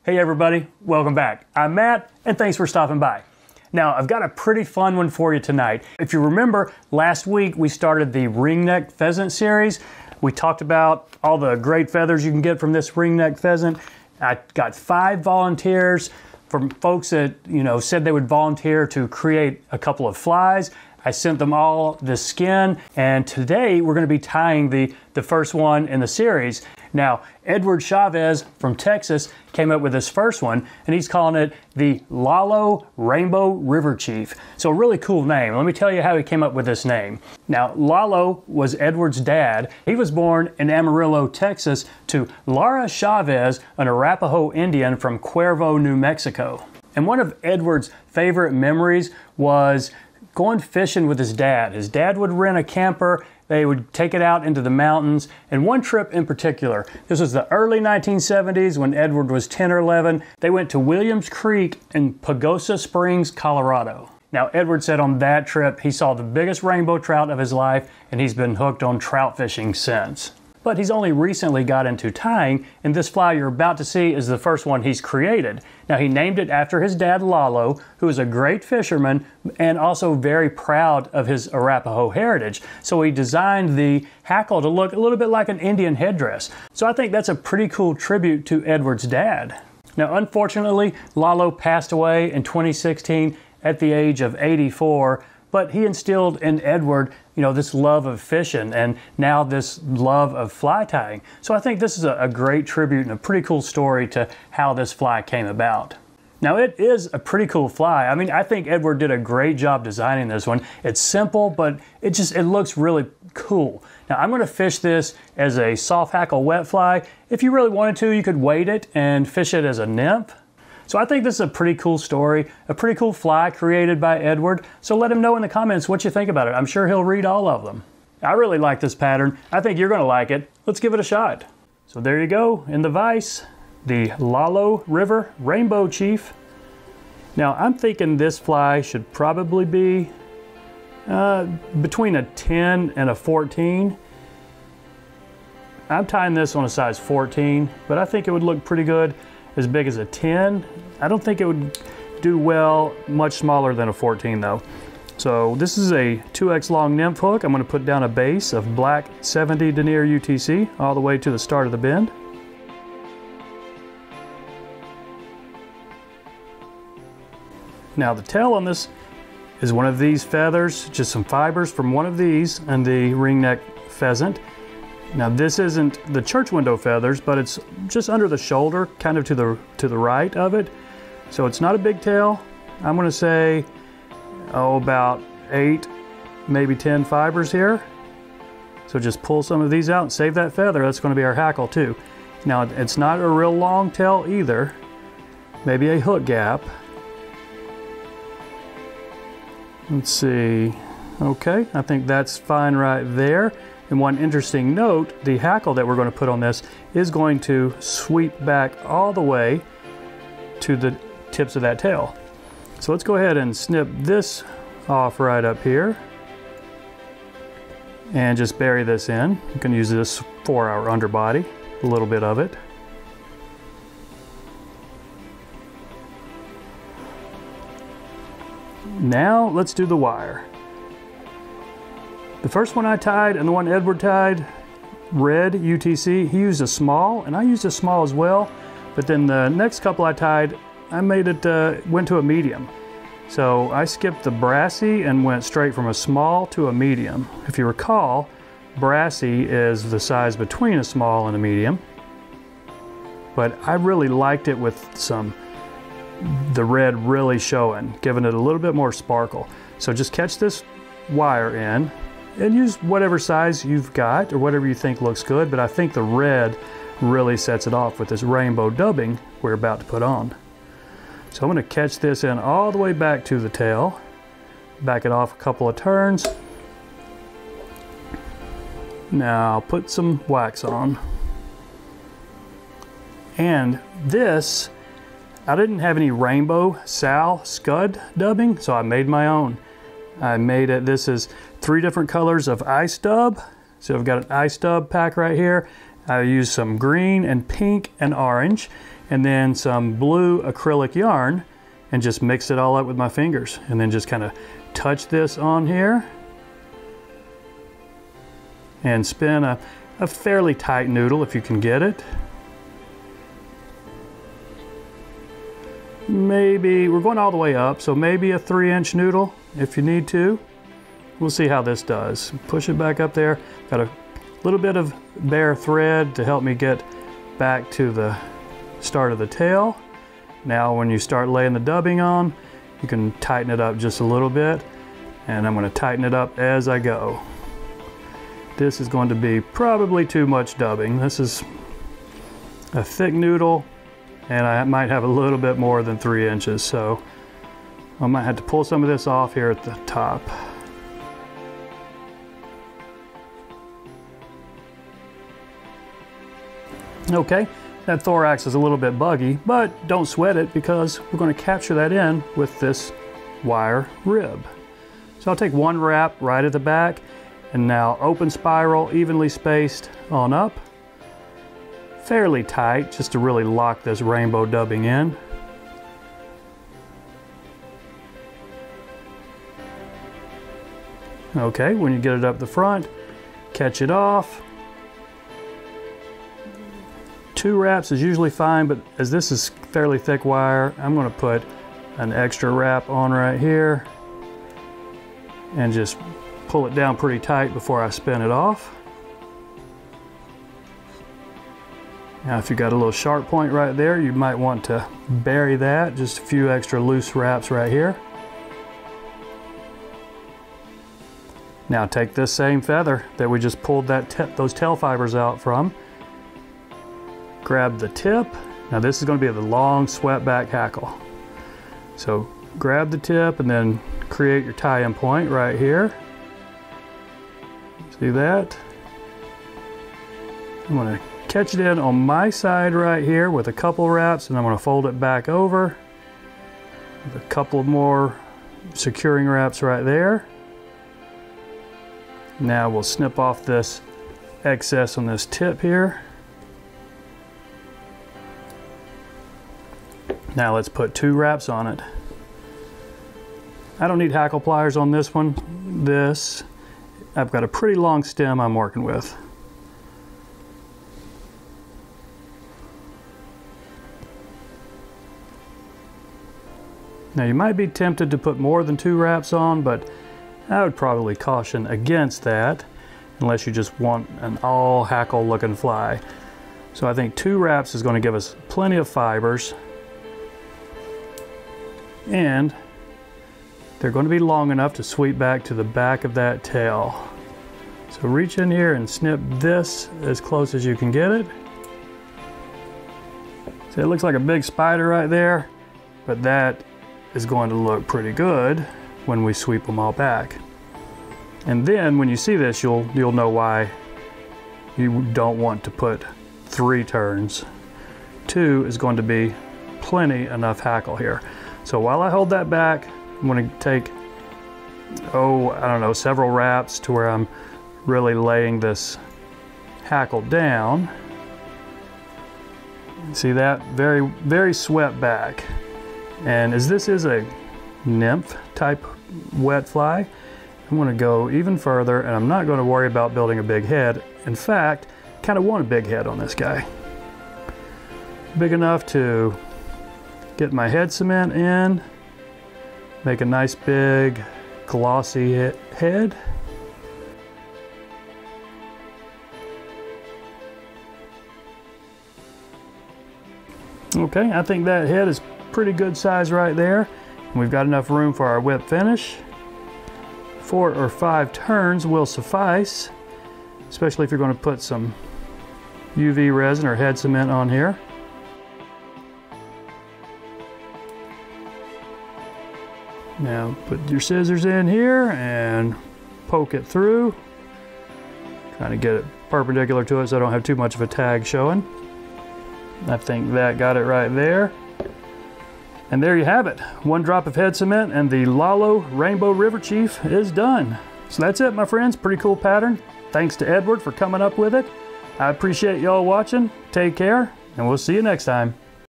Hey everybody, welcome back. I'm Matt, and thanks for stopping by. Now, I've got a pretty fun one for you tonight. If you remember, last week we started the Ringneck Pheasant series. We talked about all the great feathers you can get from this ringneck pheasant. I got 5 volunteers from folks that, said they would volunteer to create a couple of flies. I sent them all the skin, and today we're going to be tying the first one in the series. Now, Edward Chavez from Texas came up with this first one, and he's calling it the Lalo Rainbow River Chief. So a really cool name. Let me tell you how he came up with this name. Now, Lalo was Edward's dad. He was born in Amarillo, Texas, to Lara Chavez, an Arapaho Indian from Cuervo, New Mexico. And one of Edward's favorite memories was going fishing with his dad. His dad would rent a camper. They would take it out into the mountains. And one trip in particular, this was the early 1970s when Edward was 10 or 11. They went to Williams Creek in Pagosa Springs, Colorado. Now, Edward said on that trip he saw the biggest rainbow trout of his life, and he's been hooked on trout fishing since. But he's only recently got into tying, and this fly you're about to see is the first one he's created. Now, he named it after his dad, Lalo, who is a great fisherman and also very proud of his Arapaho heritage. So he designed the hackle to look a little bit like an Indian headdress. So I think that's a pretty cool tribute to Edward's dad. Now, unfortunately, Lalo passed away in 2016 at the age of 84, but he instilled in Edward, this love of fishing and now this love of fly tying. So I think this is a great tribute and a pretty cool story to how this fly came about. Now, it is a pretty cool fly. I mean, I think Edward did a great job designing this one. It's simple, but it looks really cool. Now, I'm going to fish this as a soft hackle wet fly. If you really wanted to, you could weight it and fish it as a nymph. So I think this is a pretty cool story, a pretty cool fly created by Edward. So let him know in the comments what you think about it. I'm sure he'll read all of them. I really like this pattern. I think you're going to like it. Let's give it a shot. So there you go, in the vise, the Lalo River Rainbow Chief. Now I'm thinking this fly should probably be between a 10 and a 14. I'm tying this on a size 14, but I think it would look pretty good as big as a 10. I don't think it would do well much smaller than a 14 though. So this is a 2X long nymph hook. I'm going to put down a base of black 70 denier UTC all the way to the start of the bend. Now the tail on this is one of these feathers, just some fibers from one of these and the ringneck pheasant. Now this isn't the church window feathers, but it's just under the shoulder, kind of to the right of it. So it's not a big tail. I'm going to say, about 8, maybe 10 fibers here. So just pull some of these out and save that feather. That's going to be our hackle too. Now it's not a real long tail either. Maybe a hook gap. Let's see. Okay, I think that's fine right there. And one interesting note, the hackle that we're going to put on this is going to sweep back all the way to the tips of that tail. So let's go ahead and snip this off right up here and just bury this in. You can use this for our underbody, a little bit of it. Now let's do the wire. The first one I tied and the one Edward tied, red UTC, he used a small and I used a small as well. But then the next couple I tied, I made it, went to a medium. So I skipped the brassy and went straight from a small to a medium. If you recall, brassy is the size between a small and a medium. But I really liked it with the red really showing, giving it a little bit more sparkle. So just catch this wire in and use whatever size you've got or whatever you think looks good, but I think the red really sets it off with this rainbow dubbing we're about to put on. So I'm going to catch this in all the way back to the tail, back it off a couple of turns. Now put some wax on. And this, I didn't have any rainbow Sal scud dubbing, so I made my own. I made it, this is 3 different colors of ice dub. So I've got an ice dub pack right here. I used some green and pink and orange. and then some blue acrylic yarn and just mix it all up with my fingers, and then just kind of touch this on here and spin a fairly tight noodle if you can get it. Maybe, we're going all the way up, so maybe a 3-inch noodle if you need to. We'll see how this does. Push it back up there. Got a little bit of bare thread to help me get back to the start of the tail. Now when you start laying the dubbing on, you can tighten it up just a little bit, and I'm going to tighten it up as I go. This is going to be probably too much dubbing. This is a thick noodle, and I might have a little bit more than 3 inches, so I might have to pull some of this off here at the top. Okay, that thorax is a little bit buggy, but don't sweat it because we're going to capture that in with this wire rib. So I'll take one wrap right at the back, and now open spiral, evenly spaced on up. Fairly tight, just to really lock this rainbow dubbing in. Okay, when you get it up the front, catch it off. 2 wraps is usually fine, but as this is fairly thick wire, I'm going to put an extra wrap on right here and just pull it down pretty tight before I spin it off. Now if you got a little sharp point right there, you might want to bury that, just a few extra loose wraps right here. Now take this same feather that we just pulled those tail fibers out from, grab the tip. Now this is going to be the long swept back hackle. So grab the tip and then create your tie-in point right here. See that? I'm going to catch it in on my side right here with a couple wraps, and I'm going to fold it back over with a couple more securing wraps right there. Now we'll snip off this excess on this tip here. Now let's put 2 wraps on it. I don't need hackle pliers on this one. I've got a pretty long stem I'm working with. Now you might be tempted to put more than 2 wraps on, but I would probably caution against that unless you just want an all hackle looking fly. So I think 2 wraps is going to give us plenty of fibers, and they're going to be long enough to sweep back to the back of that tail. So reach in here and snip this as close as you can get it. See, it looks like a big spider right there, but that is going to look pretty good when we sweep them all back. And then when you see this, you'll know why you don't want to put 3 turns. 2 is going to be plenty enough hackle here. So while I hold that back, I'm going to take, I don't know, several wraps to where I'm really laying this hackle down. See that? Very, very swept back. And as this is a nymph type wet fly, I'm going to go even further, and I'm not going to worry about building a big head. In fact, kind of want a big head on this guy. Big enough to get my head cement in, make a nice big glossy head. Okay, I think that head is pretty good size right there. And we've got enough room for our whip finish. 4 or 5 turns will suffice, especially if you're going to put some UV resin or head cement on here. Now put your scissors in here and poke it through. Trying to get it perpendicular to it so I don't have too much of a tag showing. I think that got it right there. And there you have it. 1 drop of head cement and the Lalo Rainbow River Chief is done. So that's it, my friends. Pretty cool pattern. Thanks to Edward for coming up with it. I appreciate y'all watching. Take care, and we'll see you next time.